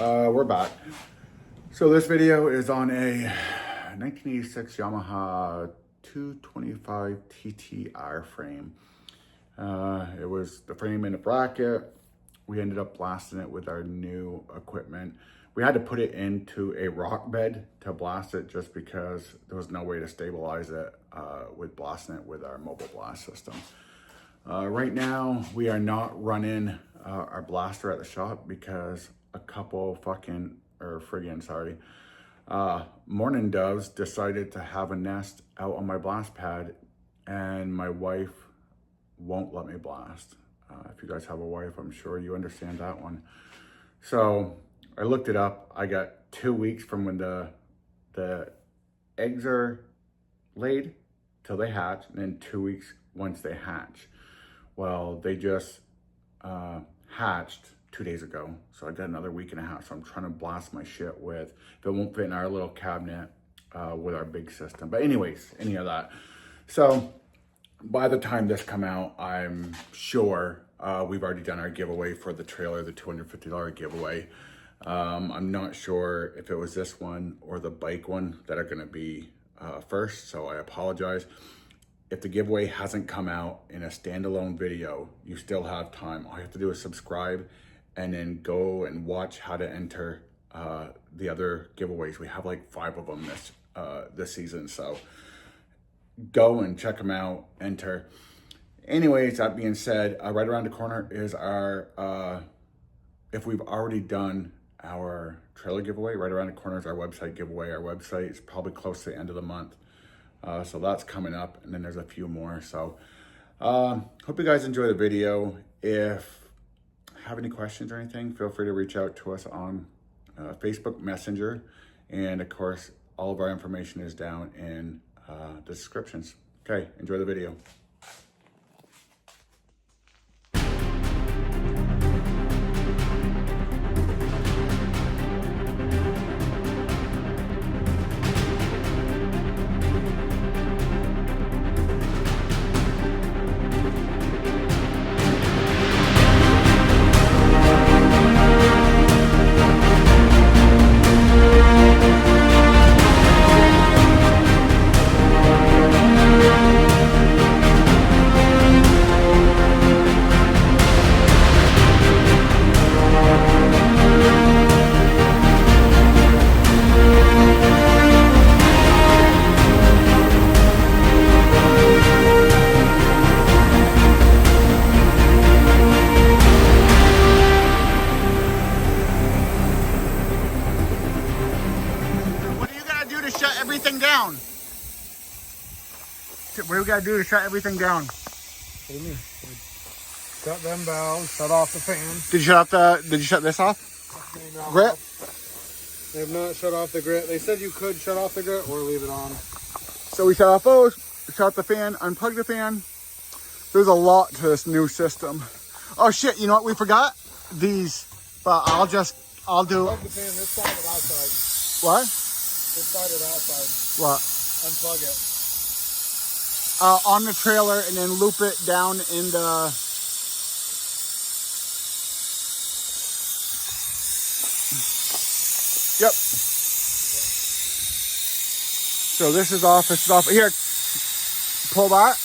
We're back. So this video is on a 1986 Yamaha 225 TTR frame. It was the frame in a bracket. We ended up blasting it with our new equipment. We had to put it into a rock bed to blast it just because there was no way to stabilize it with blasting it with our mobile blast system. Right now, we are not running our blaster at the shop because a couple mourning doves decided to have a nest out on my blast pad, and my wife won't let me blast. If you guys have a wife, I'm sure you understand that one. So I looked it up. I got 2 weeks from when the eggs are laid till they hatch, and then 2 weeks once they hatch. Well, they just hatched 2 days ago, so I got another week and a half. So I'm trying to blast my shit with, if it won't fit in our little cabinet with our big system. But anyways, any of that. So by the time this come out, I'm sure we've already done our giveaway for the trailer, the $250 giveaway. I'm not sure if it was this one or the bike one that are gonna be first, so I apologize. If the giveaway hasn't come out in a standalone video, you still have time. All you have to do is subscribe and then go and watch how to enter the other giveaways. We have like 5 of them this season, so go and check them out, enter. Anyways, that being said, right around the corner is our, if we've already done our trailer giveaway, right around the corner is our website giveaway. Our website is probably close to the end of the month. So that's coming up, and then there's a few more. So hope you guys enjoy the video. If you have any questions or anything, feel free to reach out to us on Facebook Messenger. And of course, all of our information is down in the descriptions. Okay, enjoy the video. Down. What do we gotta do to shut everything down? What do you mean? Shut them valves, shut off the fan. Did you shut this off? Grit? They have not shut off the grit. They said you could shut off the grit or leave it on. So we shut off those, shut off the fan, unplug the fan. There's a lot to this new system. Oh shit, you know what we forgot? These, but I'll do. Unplug the fan this side or that side? What? This side or that side? What? Unplug it. On the trailer and then loop it down in the... Yep. So this is off, this is off. Here, pull that.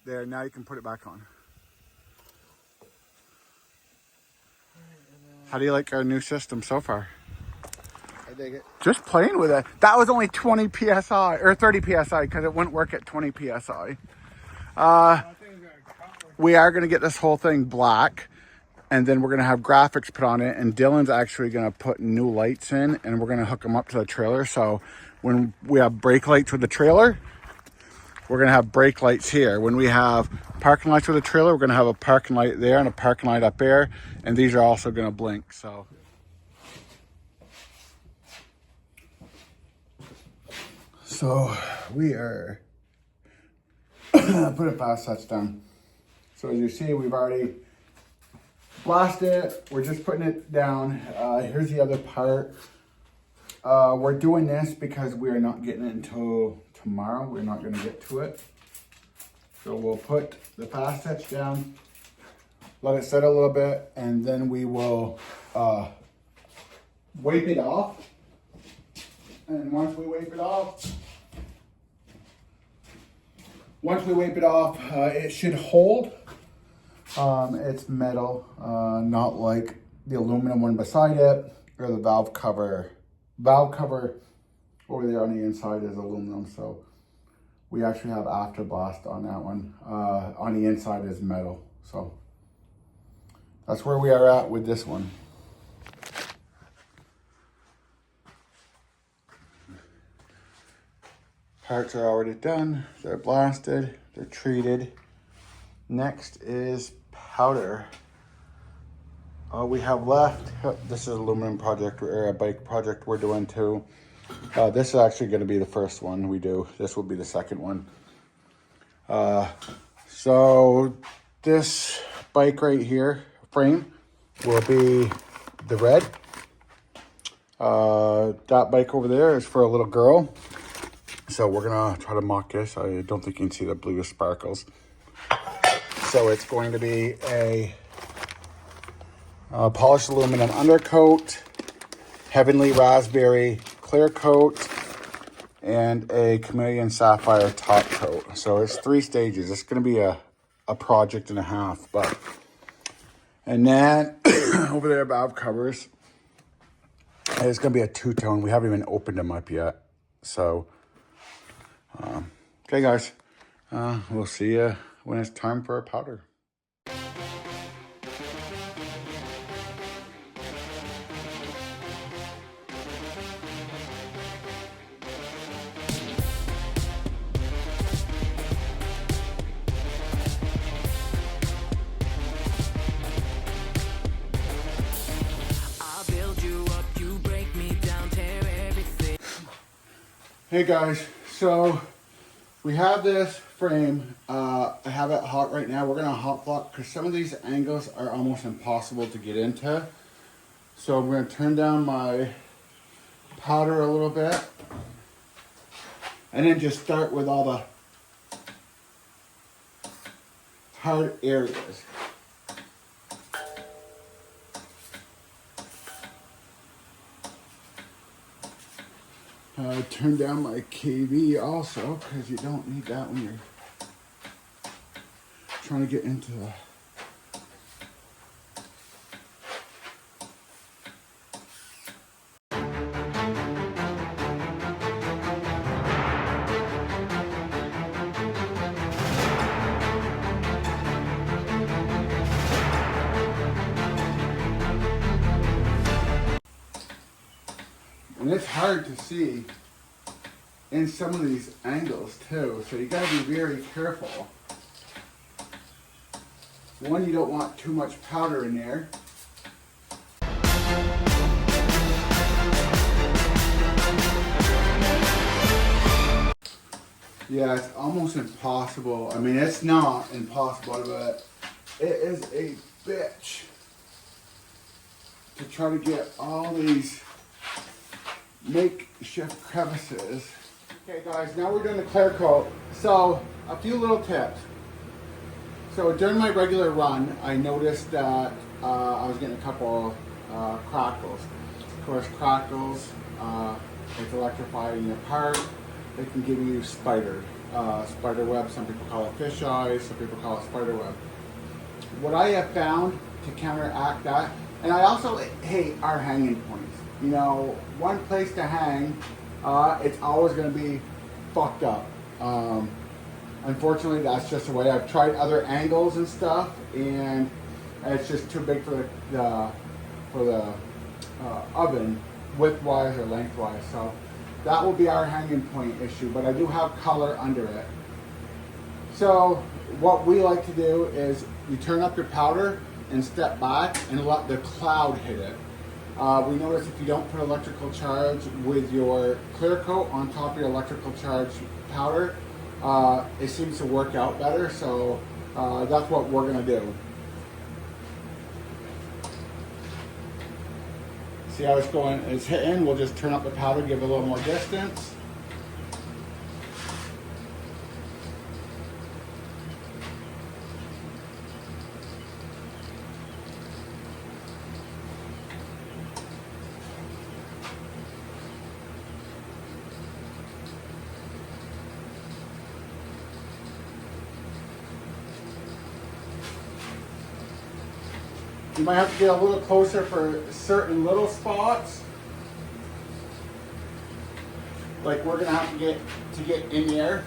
There, now you can put it back on. How do you like our new system so far? I dig it. Just playing with it. That was only 20 PSI, or 30 PSI, because it wouldn't work at 20 PSI. We are going to get this whole thing black, and then we're going to have graphics put on it, and Dylan's actually going to put new lights in, and we're going to hook them up to the trailer. So when we have brake lights with the trailer, we're going to have brake lights here. When we have parking lights with the trailer, we're going to have a parking light there and a parking light up there. And these are also going to blink. So we are putting fast sets down. So as you see, we've already blasted it. We're just putting it down. Here's the other part. We're doing this because we are not getting it until tomorrow. We're not going to get to it. So we'll put the fast touch down, let it set a little bit, and then we will wipe it off. And once we wipe it off, it should hold. It's metal, not like the aluminum one beside it, or the valve cover. Valve cover over there on the inside is aluminum, so we actually have afterblast on that one. On the inside is metal, so that's where we are at with this one. Parts are already done, they're blasted, they're treated. Next is powder. All we have left, this is an aluminum project, or a bike project we're doing too. This is actually going to be the first one we do. This will be the second one. So this bike right here, frame, will be the red. That bike over there is for a little girl. So we're gonna try to mock this. I don't think you can see the blue sparkles. So it's going to be a polished aluminum undercoat, heavenly raspberry clear coat, and a chameleon sapphire top coat. So it's 3 stages. It's gonna be a project and a half, but. And then over there, valve covers. It's gonna be a 2-tone. We haven't even opened them up yet. So. Okay guys, we'll see you when it's time for our powder. Hey guys, so we have this frame. I have it hot right now. We're gonna hot block because some of these angles are almost impossible to get into. So I'm gonna turn down my powder a little bit and then just start with all the hard areas. Turn down my KV also, because you don't need that when you're trying to get into the and it's hard to see in some of these angles too, so you gotta be very careful. One, you don't want too much powder in there. Yeah, it's almost impossible. I mean, it's not impossible, but it is a bitch to try to get all these makeshift crevices. Okay guys, now we're doing the clear coat. So a few little tips. So during my regular run, I noticed that I was getting a couple crackles. Of course, crackles, it's electrified in your part. It can give you spider web. Some people call it fish eyes, some people call it spider web. What I have found to counteract that, and I also hate our hanging points. You know, one place to hang, it's always going to be fucked up. Unfortunately, that's just the way. I've tried other angles and stuff, and it's just too big for the oven, width-wise or lengthwise. So that will be our hanging point issue. But I do have color under it. So what we like to do is you turn up your powder and step back and let the cloud hit it. We notice if you don't put electrical charge with your clear coat on top of your electrical charge powder, it seems to work out better. So that's what we're gonna do. See how it's going? It's hitting. We'll just turn up the powder, give it a little more distance. You might have to get a little closer for certain little spots. Like we're gonna have to get in there.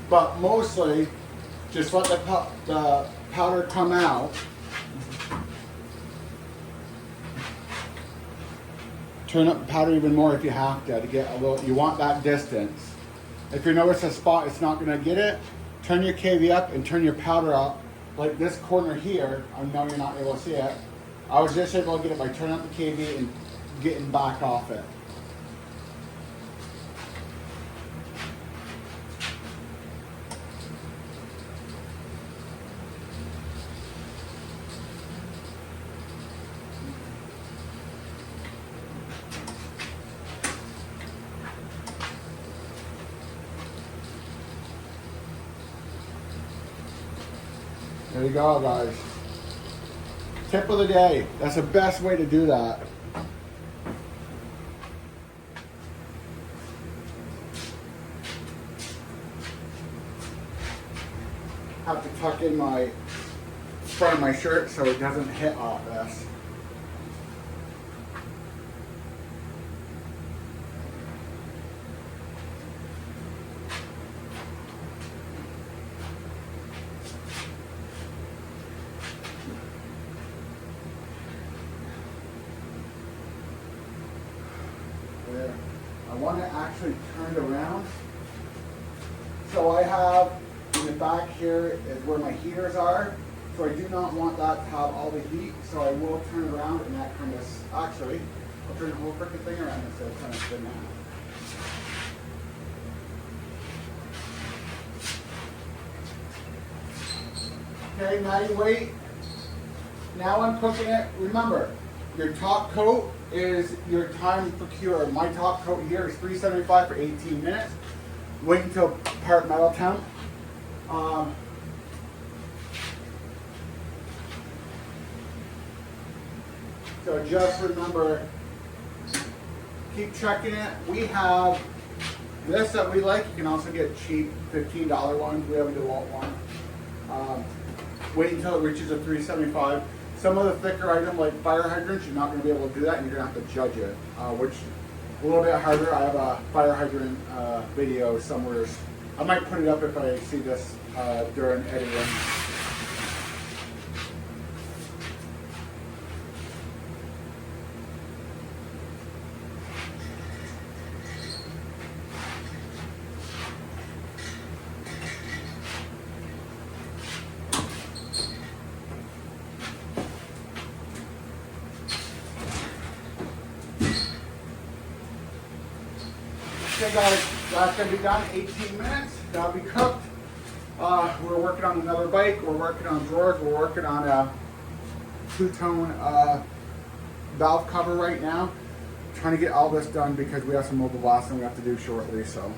But mostly, just let the powder come out. Turn up the powder even more if you have to get a little, you want that distance. If you notice a spot it's not gonna get it, turn your KV up and turn your powder up. Like this corner here, I know you're not able to see it. I was just able to get it by turning up the KV and getting back off it. There you go, guys. Tip of the day. That's the best way to do that. Have to tuck in my front of my shirt so it doesn't hit off this. There. I want it actually turned around. So I have in the back here is where my heaters are. So I do not want that to have all the heat. So I will turn it around and that kind of, actually, I'll turn the whole freaking thing around instead of kind of spin that. Okay, now you wait. Now I'm cooking it. Remember, your top coat is your time for cure. My top coat here is 375 for 18 minutes. Wait until part metal temp. So just remember, keep checking it. We have this that we like. You can also get cheap $15 ones. We have a DeWalt one. Wait until it reaches a 375. Some of the thicker items like fire hydrants, you're not going to be able to do that, and you're going to have to judge it, which is a little bit harder. I have a fire hydrant video somewhere. I might put it up if I see this during editing. Okay guys, that's going to be done, 18 minutes, that'll be cooked. We're working on another bike, we're working on drawers, we're working on a two-tone valve cover right now. Trying to get all this done because we have some mobile blasting we have to do shortly, so.